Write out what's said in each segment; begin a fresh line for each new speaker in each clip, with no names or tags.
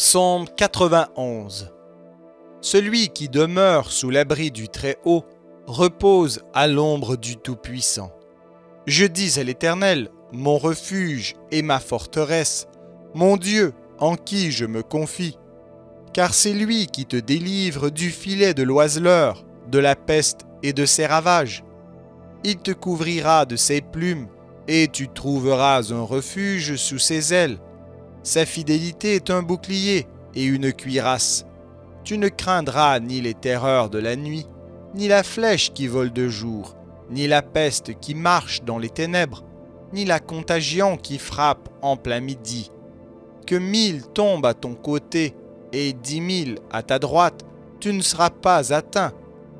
Psaume 91. Celui qui demeure sous l'abri du Très-Haut repose à l'ombre du Tout-Puissant. Je dis à l'Éternel, mon refuge et ma forteresse, mon Dieu en qui je me confie. Car c'est lui qui te délivre du filet de l'oiseleur, de la peste et de ses ravages. Il te couvrira de ses plumes, et tu trouveras un refuge sous ses ailes. Sa fidélité est un bouclier et une cuirasse. Tu ne craindras ni les terreurs de la nuit, ni la flèche qui vole de jour, ni la peste qui marche dans les ténèbres, ni la contagion qui frappe en plein midi. Que 1000 tombent à ton côté et 10 000 à ta droite, tu ne seras pas atteint.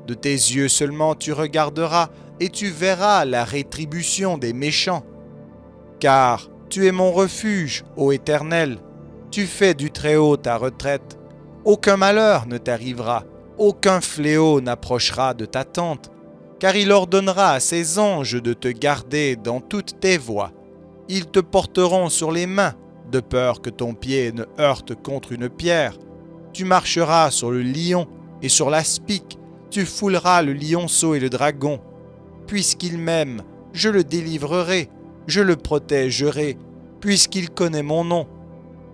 De tes yeux seulement tu regarderas et tu verras la rétribution des méchants. Car tu es mon refuge, ô Éternel, tu fais du Très-Haut ta retraite. Aucun malheur ne t'arrivera, aucun fléau n'approchera de ta tente, car il ordonnera à ses anges de te garder dans toutes tes voies. Ils te porteront sur les mains, de peur que ton pied ne heurte contre une pierre. Tu marcheras sur le lion et sur l'aspic, tu fouleras le lionceau et le dragon. Puisqu'il m'aime, je le délivrerai, je le protégerai, puisqu'il connaît mon nom.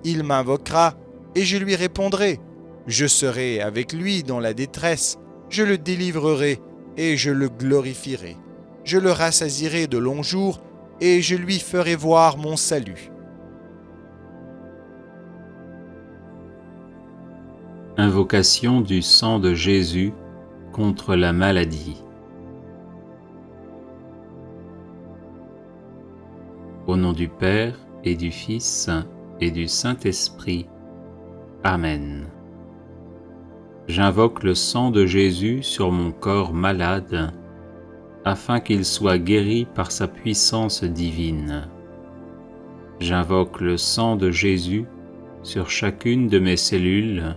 Il m'invoquera, et je lui répondrai. Je serai avec lui dans la détresse, je le délivrerai, et je le glorifierai. Je le rassasierai de longs jours, et je lui ferai voir mon salut.
Invocation du sang de Jésus contre la maladie. Au nom du Père et du Fils et du Saint-Esprit. Amen. J'invoque le sang de Jésus sur mon corps malade, afin qu'il soit guéri par sa puissance divine. J'invoque le sang de Jésus sur chacune de mes cellules,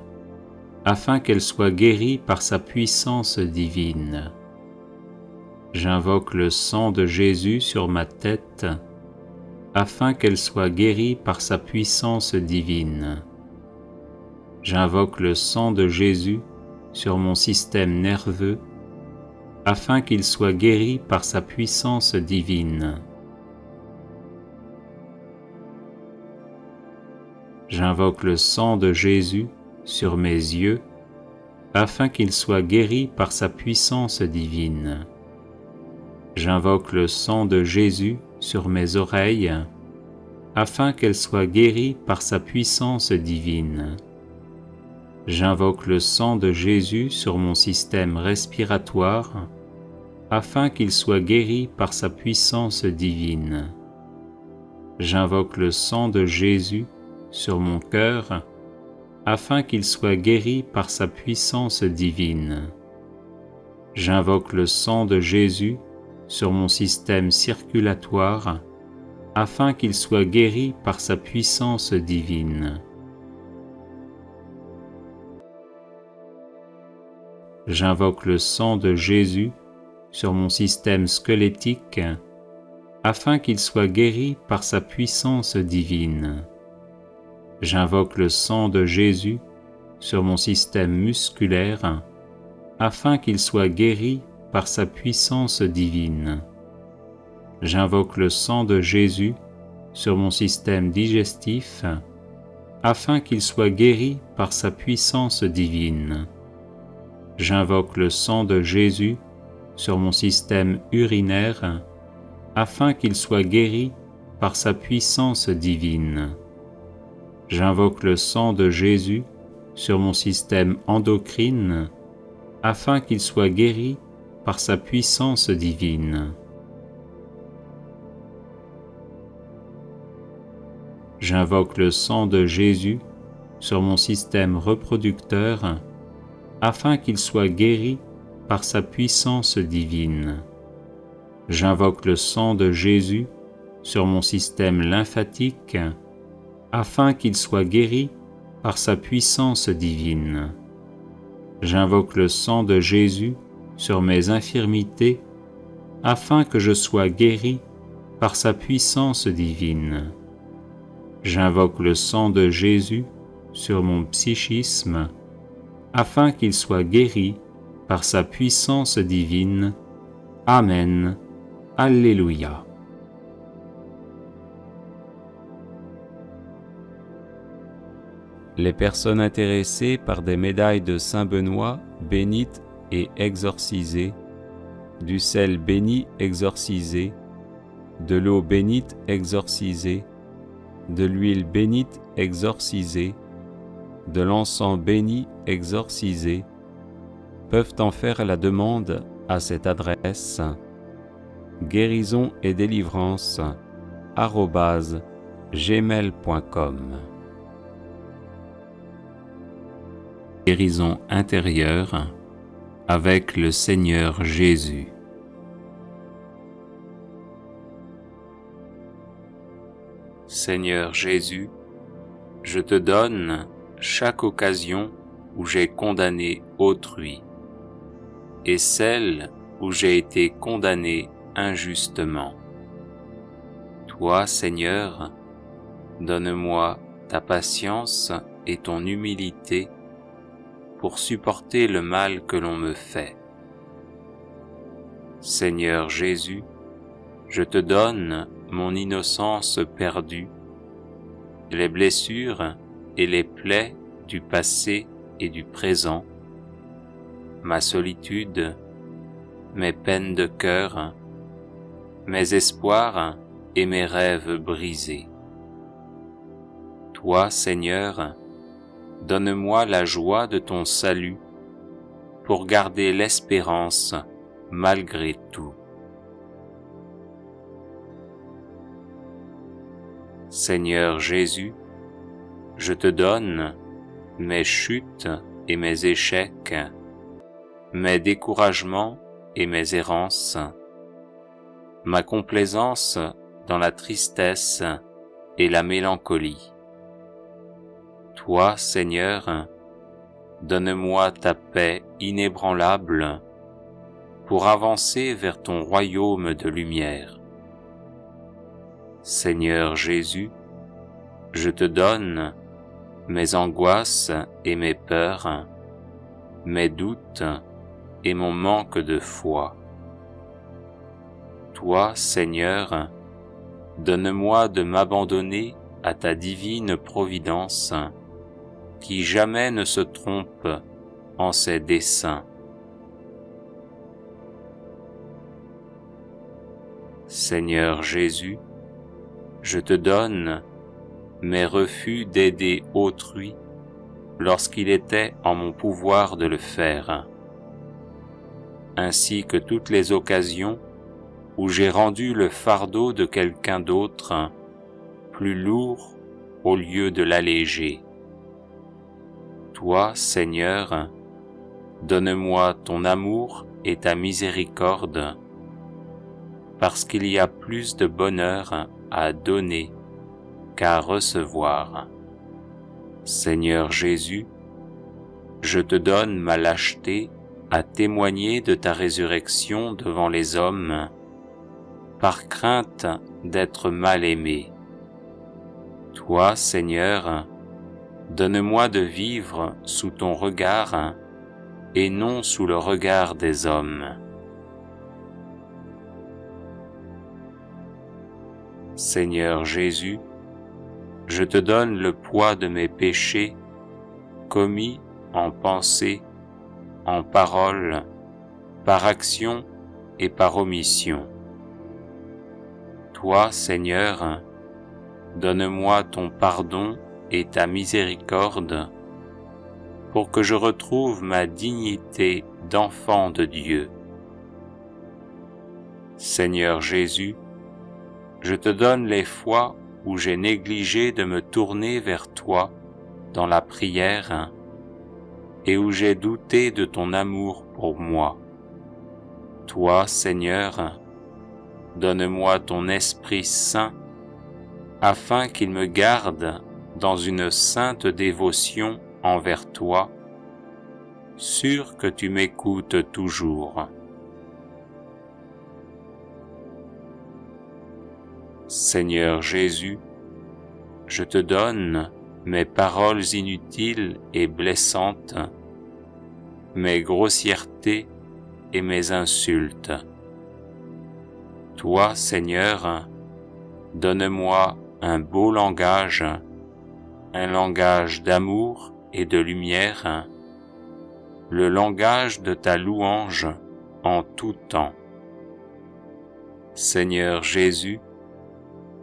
afin qu'elles soient guéries par sa puissance divine. J'invoque le sang de Jésus sur ma tête, afin qu'elle soit guérie par sa puissance divine. J'invoque le sang de Jésus sur mon système nerveux, afin qu'il soit guéri par sa puissance divine. J'invoque le sang de Jésus sur mes yeux, afin qu'il soit guéri par sa puissance divine. J'invoque le sang de Jésus sur mes oreilles, afin qu'elles soient guéries par sa puissance divine. J'invoque le sang de Jésus sur mon système respiratoire, afin qu'il soit guéri par sa puissance divine. J'invoque le sang de Jésus sur mon cœur, afin qu'il soit guéri par sa puissance divine. J'invoque le sang de Jésus sur mon système circulatoire, afin qu'il soit guéri par sa puissance divine. J'invoque le sang de Jésus sur mon système squelettique, afin qu'il soit guéri par sa puissance divine. J'invoque le sang de Jésus sur mon système musculaire, afin qu'il soit guéri par sa puissance divine. J'invoque le sang de Jésus sur mon système digestif, afin qu'il soit guéri par sa puissance divine. J'invoque le sang de Jésus sur mon système urinaire, afin qu'il soit guéri par sa puissance divine. J'invoque le sang de Jésus sur mon système endocrine, afin qu'il soit guéri par sa puissance divine. J'invoque le sang de Jésus sur mon système reproducteur, afin qu'il soit guéri par sa puissance divine. J'invoque le sang de Jésus sur mon système lymphatique, afin qu'il soit guéri par sa puissance divine. J'invoque le sang de Jésus sur mes infirmités, afin que je sois guéri par sa puissance divine. J'invoque le sang de Jésus sur mon psychisme, afin qu'il soit guéri par sa puissance divine. Amen. Alléluia. Les personnes intéressées par des médailles de Saint Benoît bénites et exorcisées, du sel béni exorcisé, de l'eau bénite exorcisée, de l'huile bénite exorcisée, de l'encens béni exorcisé, peuvent en faire la demande à cette adresse: guérison et délivrance @gmail.com. Guérison intérieure avec le Seigneur Jésus. Seigneur Jésus, je te donne chaque occasion où j'ai condamné autrui et celle où j'ai été condamné injustement. Toi, Seigneur, donne-moi ta patience et ton humilité pour supporter le mal que l'on me fait. Seigneur Jésus, je te donne mon innocence perdue, les blessures et les plaies du passé et du présent, ma solitude, mes peines de cœur, mes espoirs et mes rêves brisés. Toi, Seigneur, donne-moi la joie de ton salut pour garder l'espérance malgré tout. Seigneur Jésus, je te donne mes chutes et mes échecs, mes découragements et mes errances, ma complaisance dans la tristesse et la mélancolie. Toi, Seigneur, donne-moi ta paix inébranlable pour avancer vers ton royaume de lumière. Seigneur Jésus, je te donne mes angoisses et mes peurs, mes doutes et mon manque de foi. Toi, Seigneur, donne-moi de m'abandonner à ta divine providence, qui jamais ne se trompe en ses desseins. Seigneur Jésus, je te donne mes refus d'aider autrui lorsqu'il était en mon pouvoir de le faire, ainsi que toutes les occasions où j'ai rendu le fardeau de quelqu'un d'autre plus lourd au lieu de l'alléger. Toi, Seigneur, donne-moi ton amour et ta miséricorde, parce qu'il y a plus de bonheur à donner qu'à recevoir. Seigneur Jésus, je te donne ma lâcheté à témoigner de ta résurrection devant les hommes, par crainte d'être mal aimé. Toi, Seigneur, donne-moi de vivre sous ton regard et non sous le regard des hommes. Seigneur Jésus, je te donne le poids de mes péchés commis en pensée, en parole, par action et par omission. Toi, Seigneur, donne-moi ton pardon et ta miséricorde pour que je retrouve ma dignité d'enfant de Dieu. Seigneur Jésus, je te donne les fois où j'ai négligé de me tourner vers toi dans la prière et où j'ai douté de ton amour pour moi. Toi, Seigneur, donne-moi ton Esprit Saint afin qu'il me garde dans une sainte dévotion envers toi, sûr que tu m'écoutes toujours. Seigneur Jésus, je te donne mes paroles inutiles et blessantes, mes grossièretés et mes insultes. Toi, Seigneur, donne-moi un beau langage, un langage d'amour et de lumière, le langage de ta louange en tout temps. Seigneur Jésus,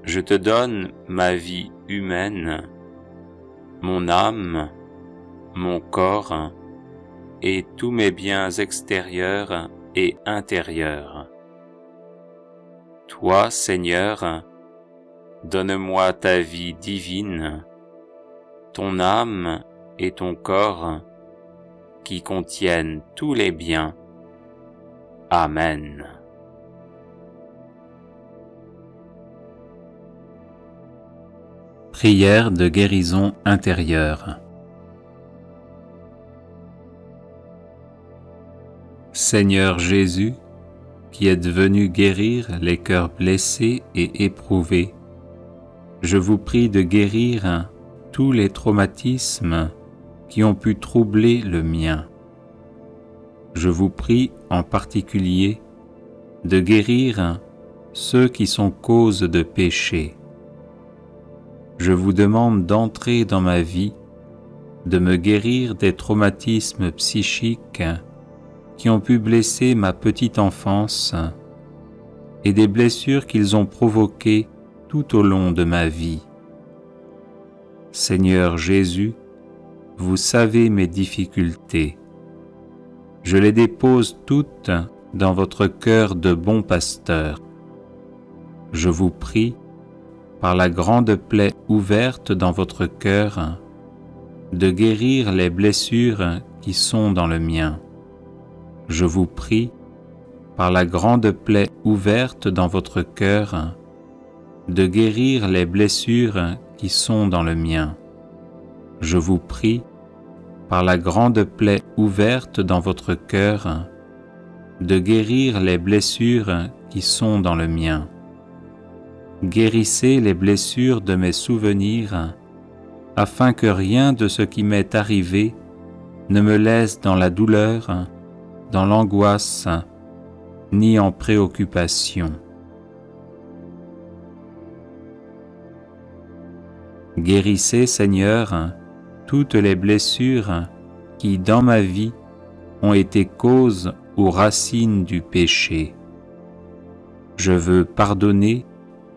je te donne ma vie humaine, mon âme, mon corps et tous mes biens extérieurs et intérieurs. Toi, Seigneur, donne-moi ta vie divine, ton âme et ton corps qui contiennent tous les biens. Amen. Prière de guérison intérieure. Seigneur Jésus, qui êtes venu guérir les cœurs blessés et éprouvés, je vous prie de guérir tous les traumatismes qui ont pu troubler le mien. Je vous prie en particulier de guérir ceux qui sont cause de péché. Je vous demande d'entrer dans ma vie, de me guérir des traumatismes psychiques qui ont pu blesser ma petite enfance et des blessures qu'ils ont provoquées tout au long de ma vie. Seigneur Jésus, vous savez mes difficultés. Je les dépose toutes dans votre cœur de bon pasteur. Je vous prie, par la grande plaie ouverte dans votre cœur, de guérir les blessures qui sont dans le mien. Je vous prie, par la grande plaie ouverte dans votre cœur, de guérir les blessures qui sont dans le mien. Je vous prie, par la grande plaie ouverte dans votre cœur, de guérir les blessures qui sont dans le mien. Guérissez les blessures de mes souvenirs, afin que rien de ce qui m'est arrivé ne me laisse dans la douleur, dans l'angoisse, ni en préoccupation. Guérissez, Seigneur, toutes les blessures qui, dans ma vie, ont été cause ou racine du péché. Je veux pardonner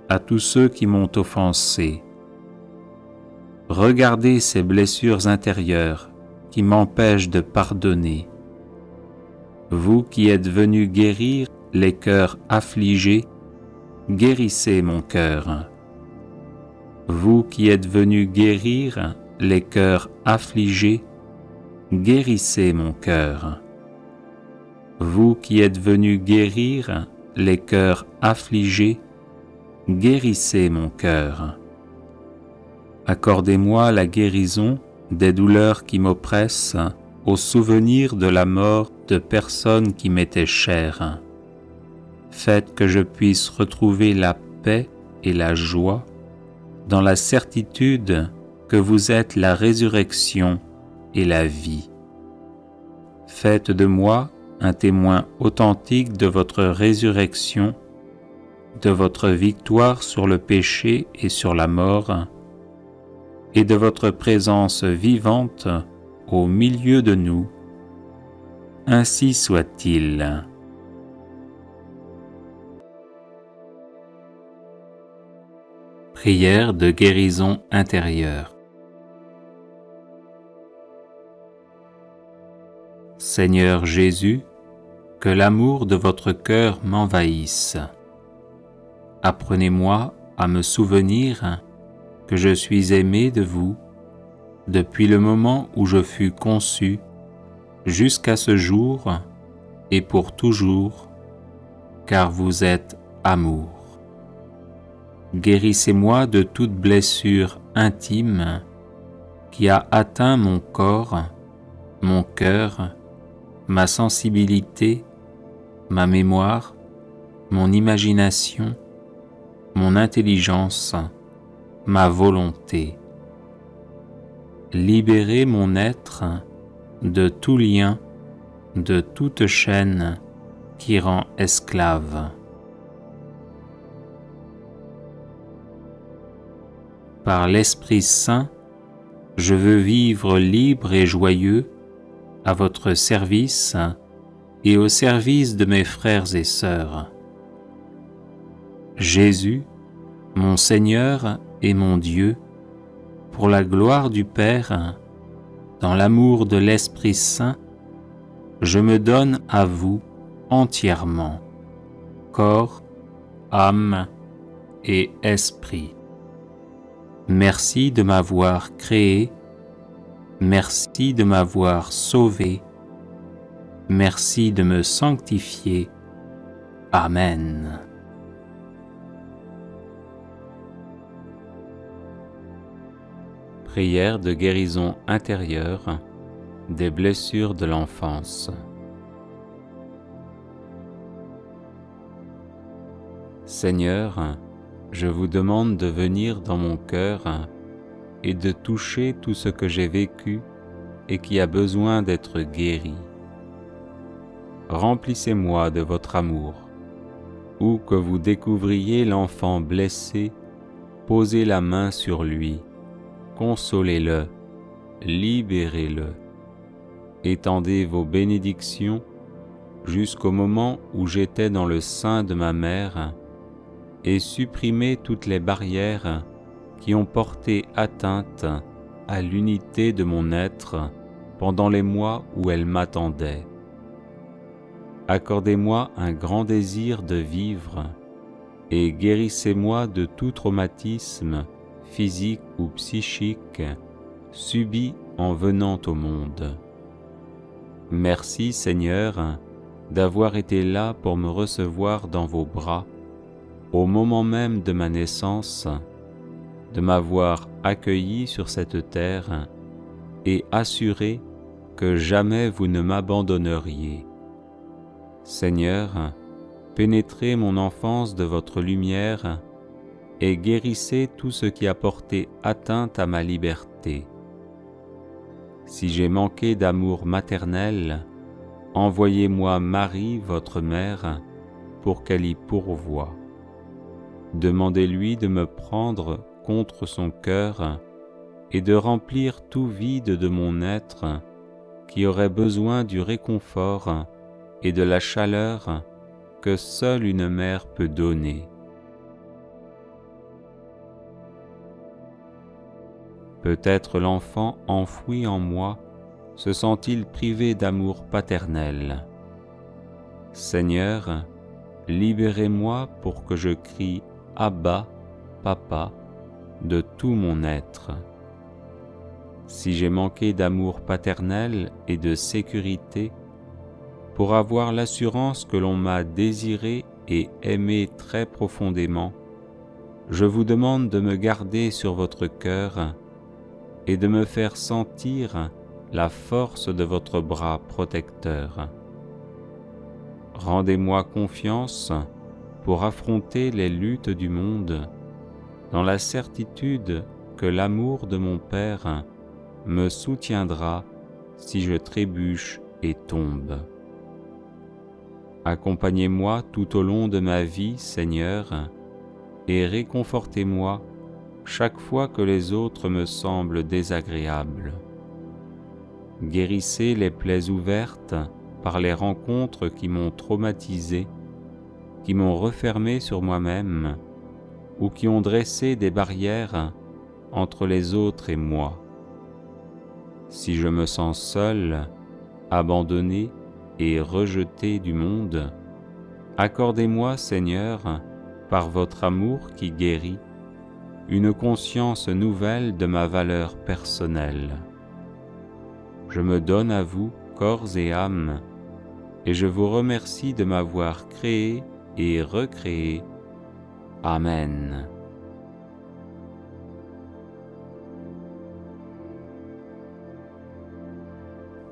à tous ceux qui m'ont offensé. Regardez ces blessures intérieures qui m'empêchent de pardonner. Vous qui êtes venu guérir les cœurs affligés, guérissez mon cœur. Vous qui êtes venu guérir les cœurs affligés, guérissez mon cœur. Vous qui êtes venu guérir les cœurs affligés, guérissez mon cœur. Accordez-moi la guérison des douleurs qui m'oppressent au souvenir de la mort de personnes qui m'étaient chères. Faites que je puisse retrouver la paix et la joie dans la certitude que vous êtes la résurrection et la vie. Faites de moi un témoin authentique de votre résurrection, de votre victoire sur le péché et sur la mort, et de votre présence vivante au milieu de nous. Ainsi soit-il. Prière de guérison intérieure. Seigneur Jésus, que l'amour de votre cœur m'envahisse. Apprenez-moi à me souvenir que je suis aimé de vous depuis le moment où je fus conçu jusqu'à ce jour et pour toujours, car vous êtes amour. Guérissez-moi de toute blessure intime qui a atteint mon corps, mon cœur, ma sensibilité, ma mémoire, mon imagination, mon intelligence, ma volonté. libérez mon être de tout lien, de toute chaîne qui rend esclave. Par l'Esprit Saint, je veux vivre libre et joyeux à votre service et au service de mes frères et sœurs. Jésus, mon Seigneur et mon Dieu, pour la gloire du Père, dans l'amour de l'Esprit Saint, je me donne à vous entièrement, corps, âme et esprit. Merci de m'avoir créé, merci de m'avoir sauvé, merci de me sanctifier. Amen. Prière de guérison intérieure des blessures de l'enfance. Seigneur, je vous demande de venir dans mon cœur et de toucher tout ce que j'ai vécu et qui a besoin d'être guéri. Remplissez-moi de votre amour. Où que vous découvriez l'enfant blessé, posez la main sur lui, consolez-le, libérez-le. Étendez vos bénédictions jusqu'au moment où j'étais dans le sein de ma mère et supprimez toutes les barrières qui ont porté atteinte à l'unité de mon être pendant les mois où elle m'attendait. Accordez-moi un grand désir de vivre et guérissez-moi de tout traumatisme physique ou psychique subi en venant au monde. Merci Seigneur d'avoir été là pour me recevoir dans vos bras au moment même de ma naissance, de m'avoir accueilli sur cette terre et assuré que jamais vous ne m'abandonneriez. Seigneur, pénétrez mon enfance de votre lumière et guérissez tout ce qui a porté atteinte à ma liberté. Si j'ai manqué d'amour maternel, envoyez-moi Marie, votre mère, pour qu'elle y pourvoie. Demandez-lui de me prendre contre son cœur et de remplir tout vide de mon être qui aurait besoin du réconfort et de la chaleur que seule une mère peut donner. Peut-être l'enfant enfoui en moi se sent-il privé d'amour paternel. Seigneur, libérez-moi pour que je crie « Abba, Papa » de tout mon être. Si j'ai manqué d'amour paternel et de sécurité, pour avoir l'assurance que l'on m'a désiré et aimé très profondément, je vous demande de me garder sur votre cœur et de me faire sentir la force de votre bras protecteur. Rendez-moi confiance pour affronter les luttes du monde, dans la certitude que l'amour de mon Père me soutiendra si je trébuche et tombe. Accompagnez-moi tout au long de ma vie, Seigneur, et réconfortez-moi chaque fois que les autres me semblent désagréables. Guérissez les plaies ouvertes par les rencontres qui m'ont traumatisé, qui m'ont refermé sur moi-même, ou qui ont dressé des barrières entre les autres et moi. Si je me sens seul, abandonné et rejeté du monde, accordez-moi, Seigneur, par votre amour qui guérit, une conscience nouvelle de ma valeur personnelle. Je me donne à vous, corps et âme, et je vous remercie de m'avoir créé et recréé. Amen.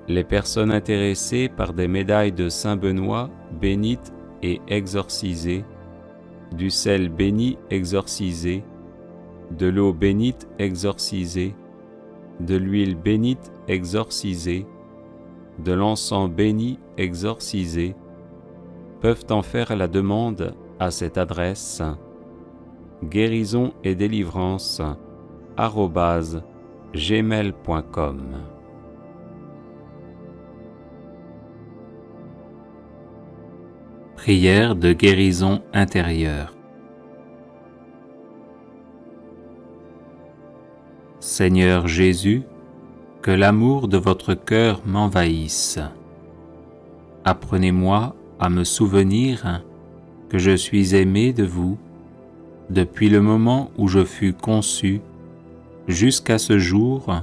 Les personnes intéressées par des médailles de Saint-Benoît bénites et exorcisées, du sel béni exorcisé, de l'eau bénite exorcisée, de l'huile bénite exorcisée, de l'encens béni exorcisé, peuvent en faire la demande à cette adresse guérison et délivrance @gmail.com. Prière de guérison intérieure. Seigneur Jésus, que l'amour de votre cœur m'envahisse. Apprenez-moi à me souvenir que je suis aimé de vous depuis le moment où je fus conçu jusqu'à ce jour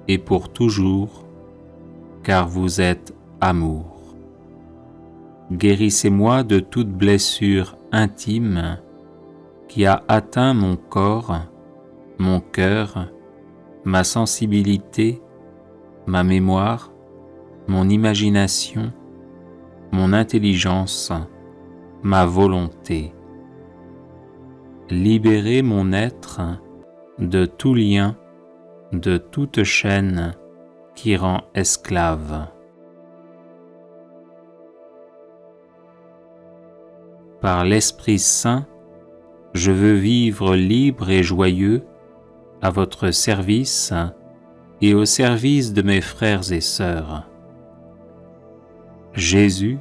et pour toujours, car vous êtes amour. Guérissez-moi de toute blessure intime qui a atteint mon corps, mon cœur, ma sensibilité, ma mémoire, mon imagination, mon intelligence, ma volonté. Libérez mon être de tout lien, de toute chaîne qui rend esclave. Par l'Esprit Saint, je veux vivre libre et joyeux à votre service et au service de mes frères et sœurs. Jésus,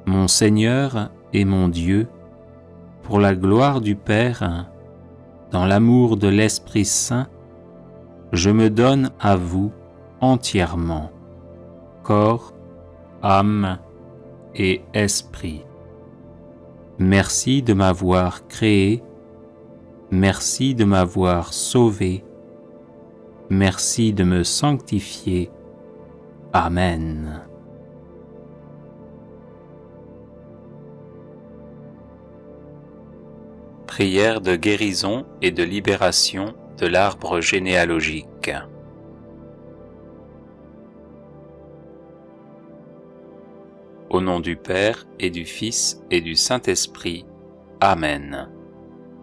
mon Seigneur et mon Dieu, pour la gloire du Père, dans l'amour de l'Esprit Saint, je me donne à vous entièrement, corps, âme et esprit. Merci de m'avoir créé, merci de m'avoir sauvé, merci de me sanctifier. Amen. Prière de guérison et de libération de l'arbre généalogique. Au nom du Père et du Fils et du Saint-Esprit. Amen.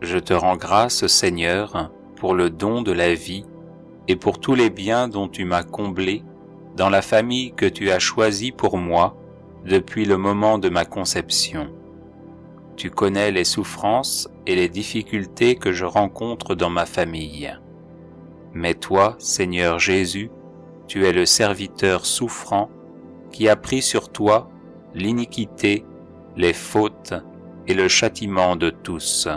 Je te rends grâce, Seigneur, pour le don de la vie et pour tous les biens dont tu m'as comblé dans la famille que tu as choisie pour moi depuis le moment de ma conception. Tu connais les souffrances et les difficultés que je rencontre dans ma famille. Mais toi, Seigneur Jésus, tu es le serviteur souffrant qui a pris sur toi l'iniquité, les fautes et le châtiment de tous.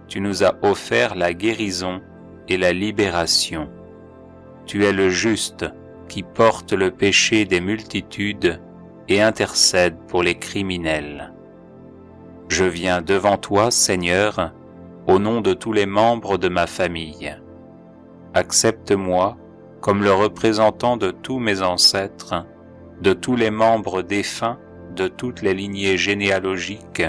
Tu nous as offert la guérison et la libération. Tu es le juste qui porte le péché des multitudes et intercède pour les criminels. Je viens devant toi, Seigneur, au nom de tous les membres de ma famille. Accepte-moi comme le représentant de tous mes ancêtres, de tous les membres défunts, de toutes les lignées généalogiques,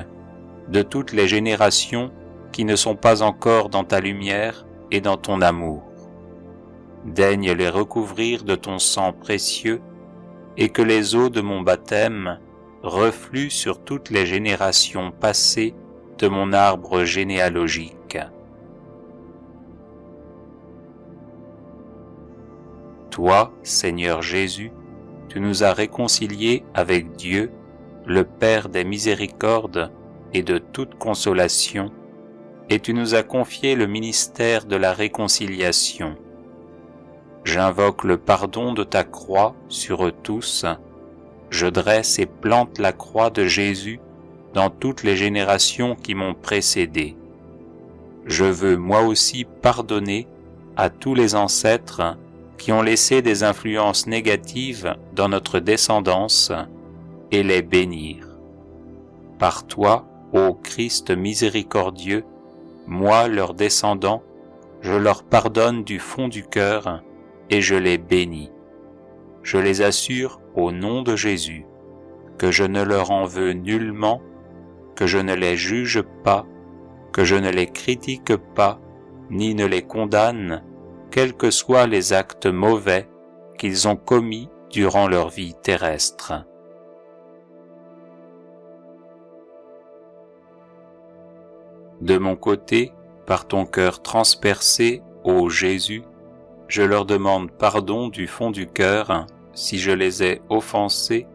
de toutes les générations qui ne sont pas encore dans ta lumière et dans ton amour. Daigne les recouvrir de ton sang précieux et que les eaux de mon baptême refluent sur toutes les générations passées de mon arbre généalogique. Toi, Seigneur Jésus, tu nous as réconciliés avec Dieu, le Père des miséricordes et de toute consolation, et tu nous as confié le ministère de la réconciliation. J'invoque le pardon de ta croix sur eux tous, je dresse et plante la croix de Jésus dans toutes les générations qui m'ont précédé. Je veux moi aussi pardonner à tous les ancêtres qui ont laissé des influences négatives dans notre descendance et les bénir. Par toi, ô Christ miséricordieux, moi, leur descendant, je leur pardonne du fond du cœur et je les bénis. Je les assure au nom de Jésus que je ne leur en veux nullement, que je ne les juge pas, que je ne les critique pas, ni ne les condamne, quels que soient les actes mauvais qu'ils ont commis durant leur vie terrestre. De mon côté, par ton cœur transpercé, ô Jésus, je leur demande pardon du fond du cœur si je les ai offensés,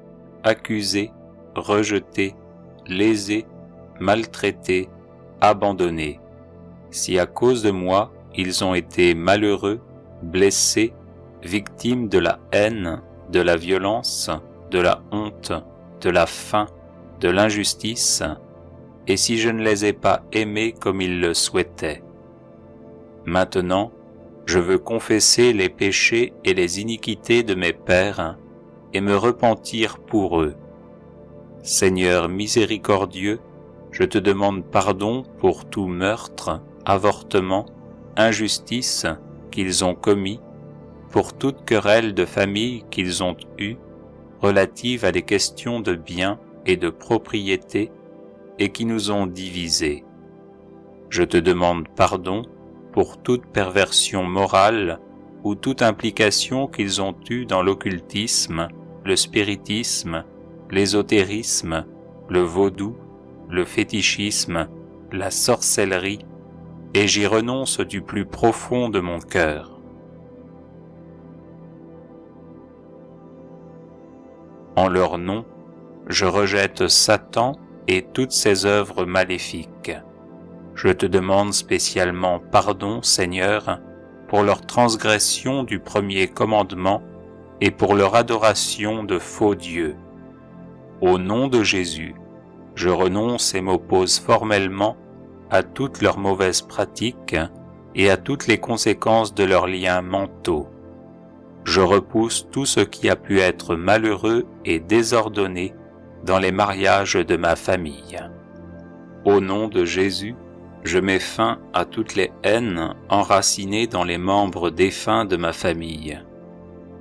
accusés, rejetés, lésés, maltraités, abandonnés. Si à cause de moi, ils ont été malheureux, blessés, victimes de la haine, de la violence, de la honte, de la faim, de l'injustice, et si je ne les ai pas aimés comme ils le souhaitaient. Maintenant, je veux confesser les péchés et les iniquités de mes pères et me repentir pour eux. Seigneur miséricordieux, je te demande pardon pour tout meurtre, avortement, injustice qu'ils ont commis, pour toute querelle de famille qu'ils ont eue, relative à des questions de biens et de propriété, et qui nous ont divisés. Je te demande pardon pour toute perversion morale ou toute implication qu'ils ont eue dans l'occultisme, le spiritisme, l'ésotérisme, le vaudou, le fétichisme, la sorcellerie, et j'y renonce du plus profond de mon cœur. En leur nom, je rejette Satan et toutes ses œuvres maléfiques. Je te demande spécialement pardon, Seigneur, pour leur transgression du premier commandement et pour leur adoration de faux dieux. Au nom de Jésus, je renonce et m'oppose formellement à toutes leurs mauvaises pratiques et à toutes les conséquences de leurs liens mentaux. Je repousse tout ce qui a pu être malheureux et désordonné dans les mariages de ma famille. Au nom de Jésus, je mets fin à toutes les haines enracinées dans les membres défunts de ma famille.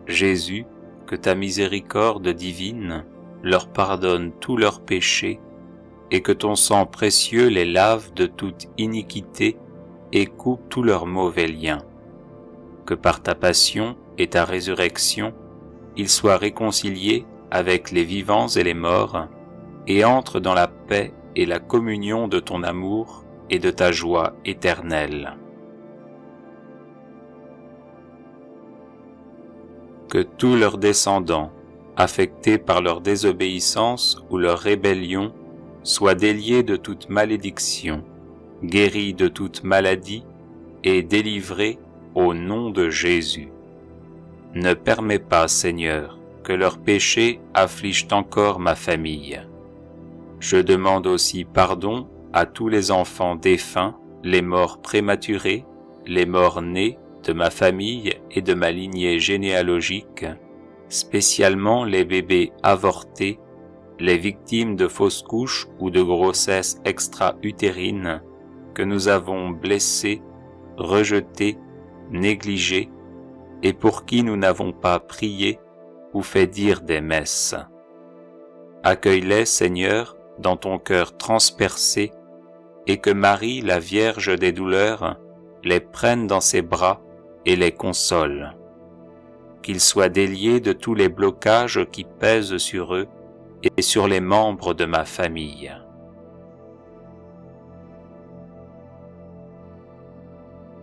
Jésus, que ta miséricorde divine leur pardonne tous leurs péchés et que ton sang précieux les lave de toute iniquité et coupe tous leurs mauvais liens. Que par ta passion et ta résurrection, ils soient réconciliés avec les vivants et les morts et entrent dans la paix et la communion de ton amour et de ta joie éternelle. Que tous leurs descendants, affectés par leur désobéissance ou leur rébellion, soient déliés de toute malédiction, guéris de toute maladie et délivrés au nom de Jésus. Ne permets pas, Seigneur, que leurs péchés affligent encore ma famille. Je demande aussi pardon à tous les enfants défunts, les morts prématurés, les morts nés de ma famille et de ma lignée généalogique, spécialement les bébés avortés, les victimes de fausses couches ou de grossesses extra-utérines que nous avons blessés, rejetés, négligés et pour qui nous n'avons pas prié ou fait dire des messes. Accueille-les, Seigneur, dans ton cœur transpercé et que Marie, la Vierge des douleurs, les prenne dans ses bras et les console. Qu'ils soient déliés de tous les blocages qui pèsent sur eux et sur les membres de ma famille.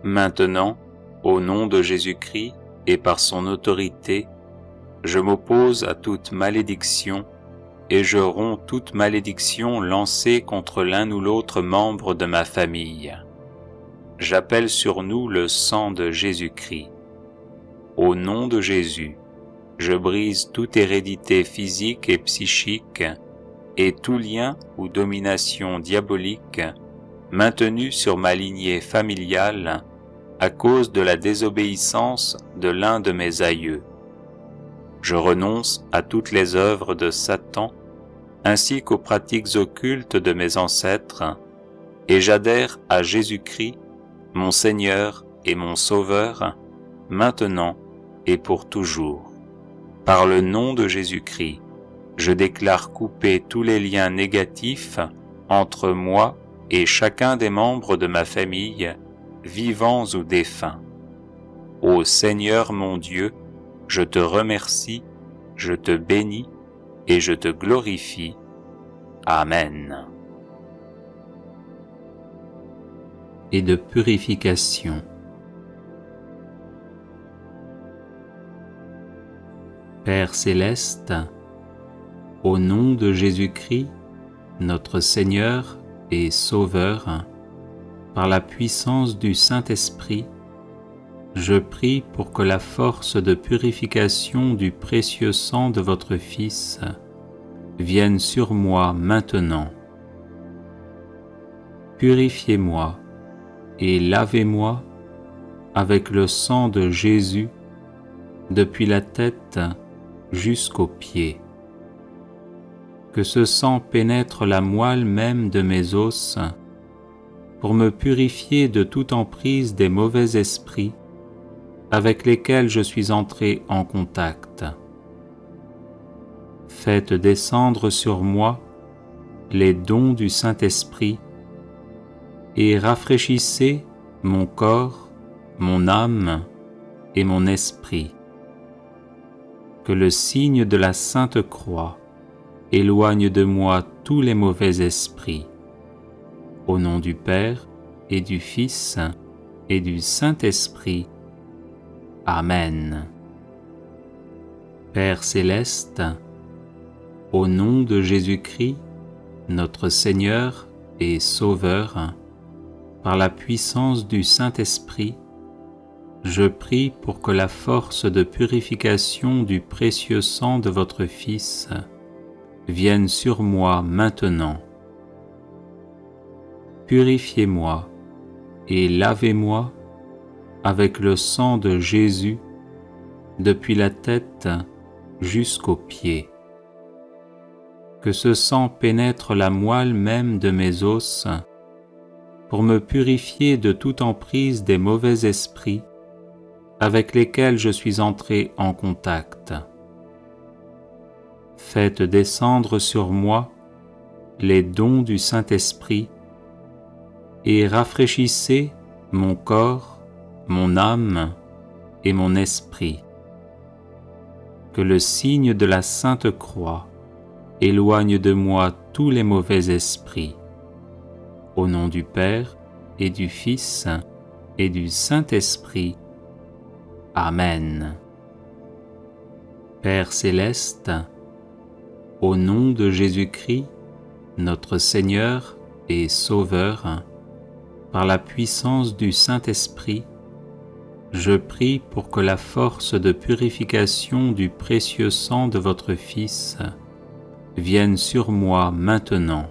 Maintenant, au nom de Jésus-Christ et par son autorité, je m'oppose à toute malédiction et je romps toute malédiction lancée contre l'un ou l'autre membre de ma famille. J'appelle sur nous le sang de Jésus-Christ. Au nom de Jésus, je brise toute hérédité physique et psychique et tout lien ou domination diabolique maintenu sur ma lignée familiale à cause de la désobéissance de l'un de mes aïeux. Je renonce à toutes les œuvres de Satan ainsi qu'aux pratiques occultes de mes ancêtres et j'adhère à Jésus-Christ, mon Seigneur et mon Sauveur, maintenant et pour toujours. Par le nom de Jésus-Christ, je déclare couper tous les liens négatifs entre moi et chacun des membres de ma famille, vivants ou défunts. Ô Seigneur mon Dieu, je te remercie, je te bénis et je te glorifie. Amen. Et de purification. Père céleste, au nom de Jésus-Christ, notre Seigneur et Sauveur, par la puissance du Saint-Esprit, je prie pour que la force de purification du précieux sang de votre Fils vienne sur moi maintenant. Purifiez-moi et lavez-moi avec le sang de Jésus depuis la tête jusqu'aux pieds. Que ce sang pénètre la moelle même de mes os pour me purifier de toute emprise des mauvais esprits avec lesquels je suis entré en contact. Faites descendre sur moi les dons du Saint-Esprit et rafraîchissez mon corps, mon âme et mon esprit. Que le signe de la Sainte Croix éloigne de moi tous les mauvais esprits. Au nom du Père et du Fils et du Saint-Esprit. Amen. Père céleste, au nom de Jésus-Christ, notre Seigneur et Sauveur, par la puissance du Saint-Esprit, je prie pour que la force de purification du précieux sang de votre Fils vienne sur moi maintenant. Purifiez-moi et lavez-moi avec le sang de Jésus depuis la tête jusqu'aux pieds. Que ce sang pénètre la moelle même de mes os pour me purifier de toute emprise des mauvais esprits avec lesquels je suis entré en contact. Faites descendre sur moi les dons du Saint-Esprit et rafraîchissez mon corps, mon âme et mon esprit. Que le signe de la Sainte Croix éloigne de moi tous les mauvais esprits. Au nom du Père et du Fils et du Saint-Esprit. Amen. Père céleste, au nom de Jésus-Christ, notre Seigneur et Sauveur, par la puissance du Saint-Esprit, je prie pour que la force de purification du précieux sang de votre Fils vienne sur moi maintenant.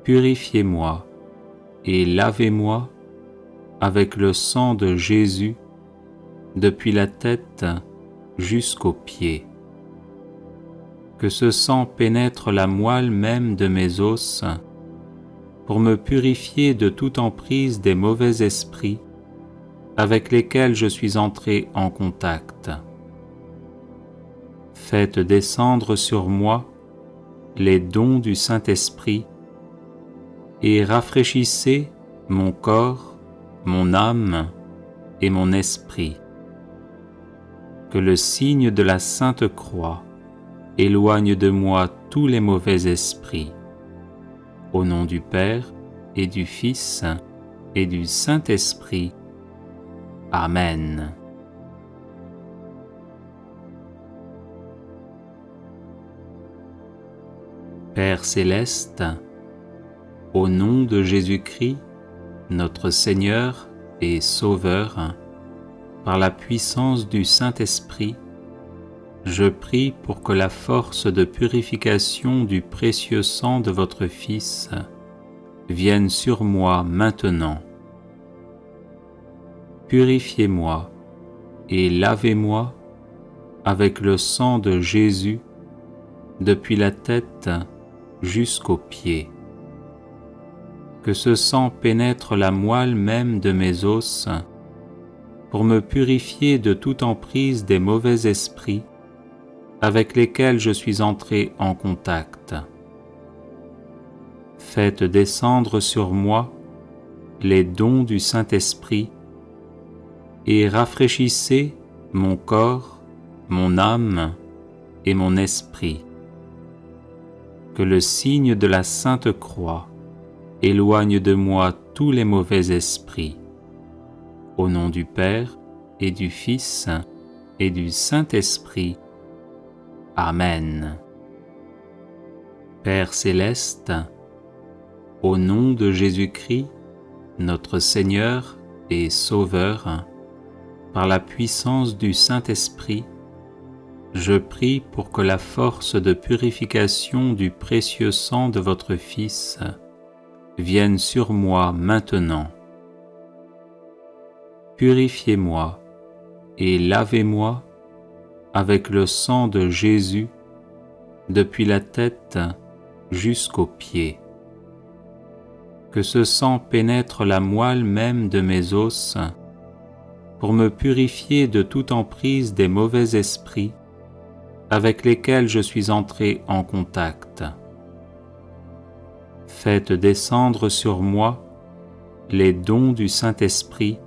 Purifiez-moi et lavez-moi avec le sang de Jésus depuis la tête jusqu'aux pieds. Que ce sang pénètre la moelle même de mes os pour me purifier de toute emprise des mauvais esprits avec lesquels je suis entré en contact. Faites descendre sur moi les dons du Saint-Esprit et rafraîchissez mon corps, mon âme et mon esprit. Que le signe de la Sainte Croix éloigne de moi tous les mauvais esprits. Au nom du Père et du Fils et du Saint-Esprit. Amen. Père céleste, au nom de Jésus-Christ, notre Seigneur et Sauveur, par la puissance du Saint-Esprit, je prie pour que la force de purification du précieux sang de votre Fils vienne sur moi maintenant. Purifiez-moi et lavez-moi avec le sang de Jésus depuis la tête jusqu'aux pieds. Que ce sang pénètre la moelle même de mes os pour me purifier de toute emprise des mauvais esprits avec lesquels je suis entré en contact. Faites descendre sur moi les dons du Saint-Esprit et rafraîchissez mon corps, mon âme et mon esprit. Que le signe de la Sainte Croix éloigne de moi tous les mauvais esprits. Au nom du Père et du Saint-Esprit. Amen. Père céleste, au nom de Jésus-Christ, notre Seigneur et Sauveur, par la puissance du Saint-Esprit, je prie pour que la force de purification du précieux sang de votre Fils vienne sur moi maintenant. Purifiez-moi et lavez-moi avec le sang de Jésus depuis la tête jusqu'aux pieds. Que ce sang pénètre la moelle même de mes os pour me purifier de toute emprise des mauvais esprits avec lesquels je suis entré en contact. Faites descendre sur moi les dons du Saint-Esprit et rafraîchissez mon corps, mon âme et mon esprit. Que le signe de la Sainte Croix éloigne de moi tous les mauvais esprits. Au nom du Père et du Fils et du Saint-Esprit. Amen. Père céleste, au nom de Jésus-Christ, notre Seigneur et Sauveur, par la puissance du Saint-Esprit, je prie pour que la force de purification du précieux sang de votre Fils vienne sur moi maintenant. Purifiez-moi et lavez-moi avec le sang de Jésus depuis la tête jusqu'aux pieds. Que ce sang pénètre la moelle même de mes os pour me purifier de toute emprise des mauvais esprits avec lesquels je suis entré en contact. Faites descendre sur moi les dons du Saint-Esprit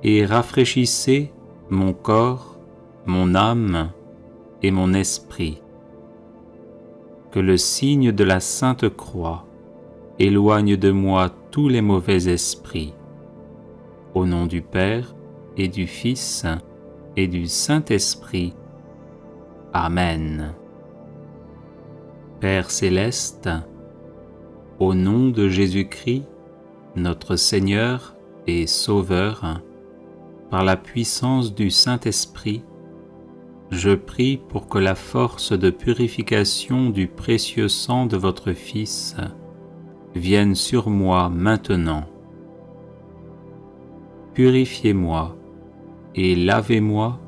et rafraîchissez mon corps, mon âme et mon esprit. Que le signe de la Sainte Croix éloigne de moi tous les mauvais esprits. Au nom du Père et du Fils et du Saint-Esprit. Amen. Père céleste, au nom de Jésus-Christ, notre Seigneur et Sauveur, par la puissance du Saint-Esprit, je prie pour que la force de purification du précieux sang de votre Fils vienne sur moi maintenant. Purifiez-moi et lavez-moi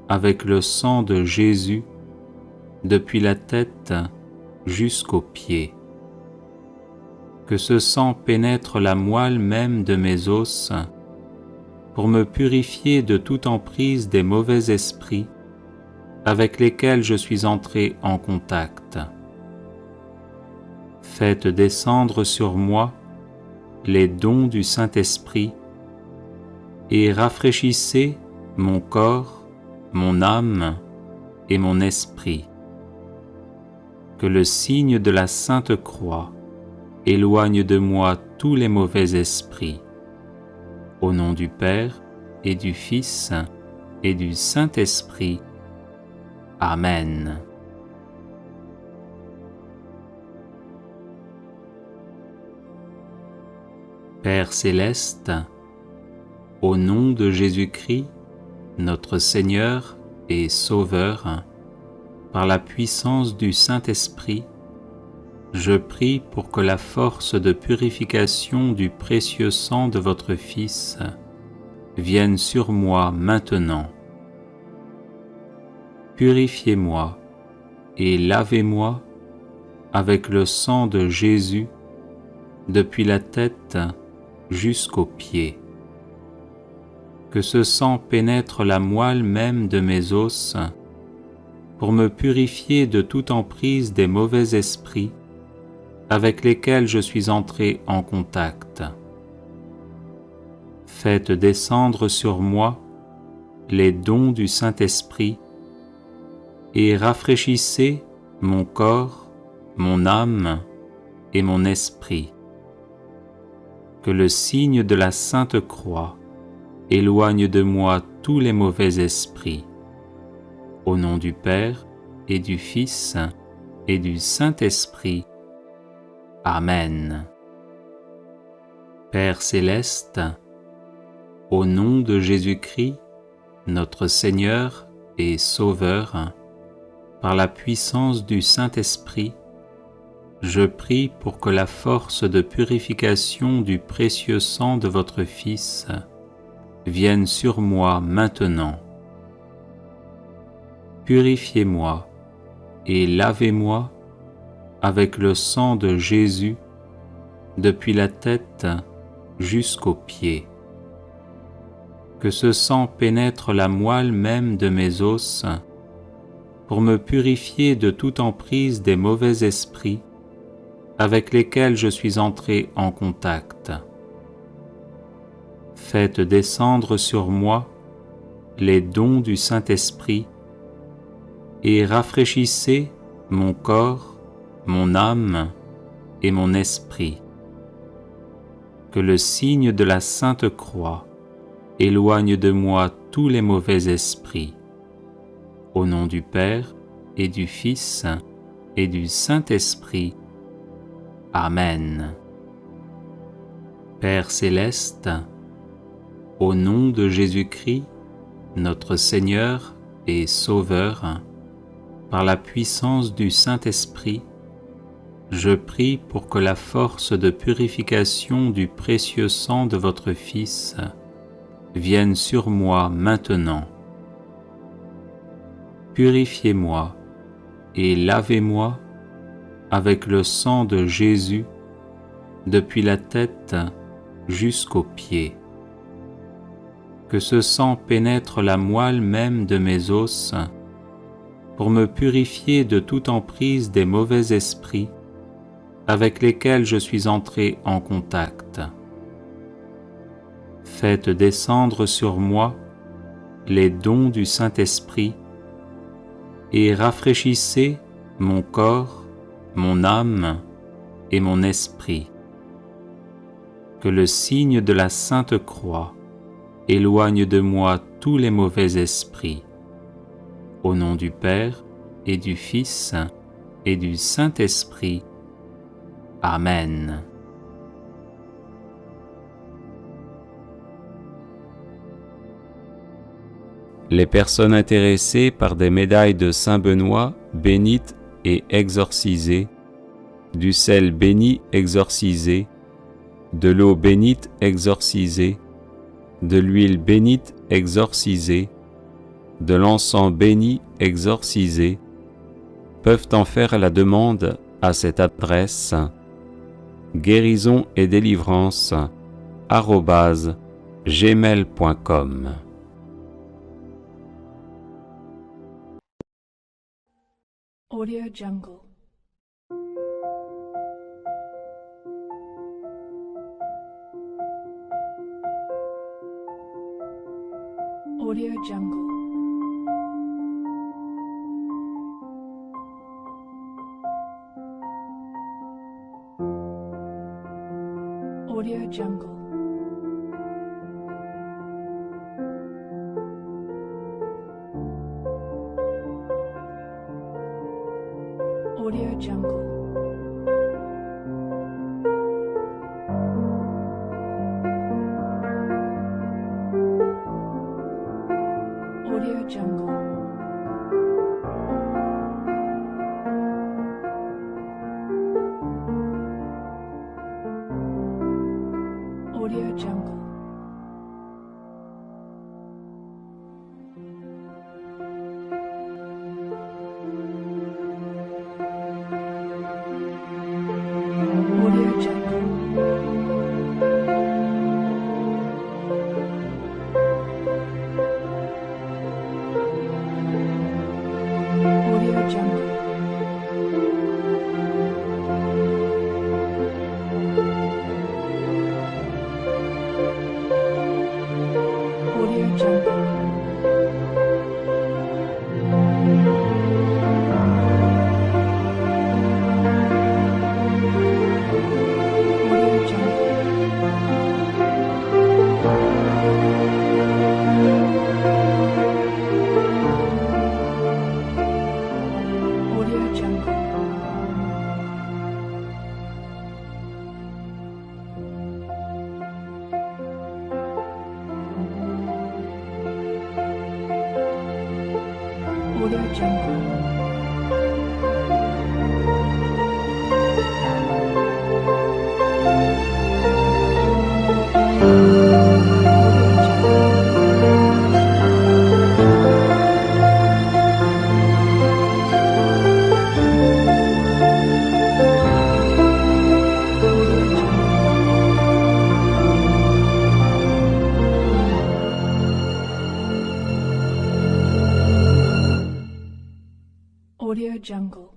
avec le sang de Jésus depuis la tête jusqu'aux pieds. Que ce sang pénètre la moelle même de mes os pour me purifier de toute emprise des mauvais esprits avec lesquels je suis entré en contact. Faites descendre sur moi les dons du Saint-Esprit et rafraîchissez mon corps, mon âme et mon esprit. Que le signe de la Sainte Croix éloigne de moi tous les mauvais esprits. Au nom du Père et du Fils et du Saint-Esprit. Amen. Père céleste, au nom de Jésus-Christ, notre Seigneur et Sauveur, par la puissance du Saint-Esprit, je prie pour que la force de purification du précieux sang de votre Fils vienne sur moi maintenant. Purifiez-moi et lavez-moi avec le sang de Jésus depuis la tête jusqu'aux pieds. Que ce sang pénètre la moelle même de mes os pour me purifier de toute emprise des mauvais esprits avec lesquels je suis entré en contact. Faites descendre sur moi les dons du Saint-Esprit et rafraîchissez mon corps, mon âme et mon esprit. Que le signe de la Sainte Croix éloigne de moi tous les mauvais esprits. Au nom du Père et du Fils et du Saint-Esprit. Amen. Père céleste, au nom de Jésus-Christ, notre Seigneur et Sauveur, par la puissance du Saint-Esprit, je prie pour que la force de purification du précieux sang de votre Fils vienne sur moi maintenant. Purifiez-moi et lavez-moi avec le sang de Jésus depuis la tête jusqu'aux pieds. Que ce sang pénètre la moelle même de mes os pour me purifier de toute emprise des mauvais esprits avec lesquels je suis entré en contact. Faites descendre sur moi les dons du Saint-Esprit et rafraîchissez mon corps, mon âme et mon esprit. Que le signe de la Sainte Croix éloigne de moi tous les mauvais esprits. Au nom du Père et du Fils et du Saint-Esprit. Amen. Père céleste, au nom de Jésus-Christ, notre Seigneur et Sauveur, par la puissance du Saint-Esprit, je prie pour que la force de purification du précieux sang de votre Fils vienne sur moi maintenant. Purifiez-moi et lavez-moi avec le sang de Jésus depuis la tête jusqu'aux pieds. Que ce sang pénètre la moelle même de mes os pour me purifier de toute emprise des mauvais esprits avec lesquels je suis entré en contact. Faites descendre sur moi les dons du Saint-Esprit et rafraîchissez mon corps, mon âme et mon esprit. Que le signe de la Sainte Croix éloigne de moi tous les mauvais esprits. Au nom du Père et du Fils et du Saint-Esprit. Amen. Les personnes intéressées par des médailles de Saint-Benoît bénites et exorcisées, du sel béni exorcisé, de l'eau bénite exorcisée, de l'huile bénite exorcisée, de l'encens béni exorcisé, peuvent en faire la demande à cette adresse guérison et délivrance @gmail.com.
Audio Jungle. Audio Jungle. Audio Jungle. Audio Jungle. Audio Jungle. Audio Jungle. Audio Jungle. Audio Jungle. Audio Jungle. Audio Jungle. Audio Jungle. Audio Jungle. Audio Jungle.